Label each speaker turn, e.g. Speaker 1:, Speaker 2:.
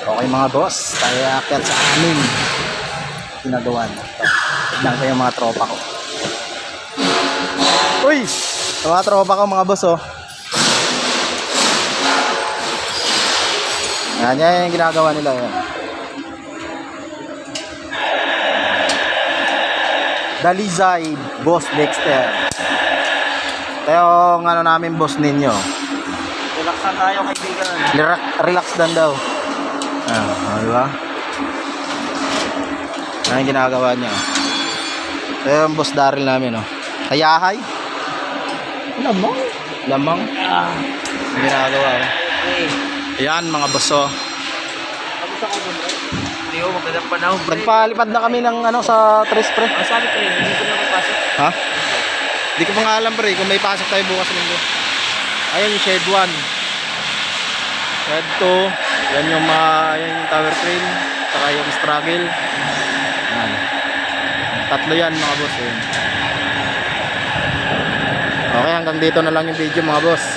Speaker 1: Okay mga boss, tayo aakyat sa amin. Ginagawa na. Tignan ko yung mga tropa ko. Uy! Yung mga tropa ko mga boss oh. Yan yung ginagawa nila yun. Dalizay, Boss Dexter. Ito yung ano namin boss ninyo.
Speaker 2: Relax na tayo kaibigan.
Speaker 1: Relax dan daw. Diba? Ano yung ginagawa niya? Ito yung boss Daryl namin, oh. Kayahay?
Speaker 2: Lamang.
Speaker 1: Lamang? Yung ginagawa, oh.
Speaker 2: Hey.
Speaker 1: Ayan, mga boss, oh.
Speaker 2: Tapos ako dun, eh. Hindi ko magandang panahon.
Speaker 1: Nagpalipad na kami ng ano sa tres pre.
Speaker 2: Ang sabi ko hindi ko na mapasok.
Speaker 1: Ha? Hindi ko pa nga alam pre kung may pasok tayo bukas linggo. Ayan yung shed 1. Shed 2. Yan yung yan yung tower crane. Saka yung struggle. Yan. Tatlo yan mga boss. Yan. Okay, hanggang dito na lang yung video mga boss.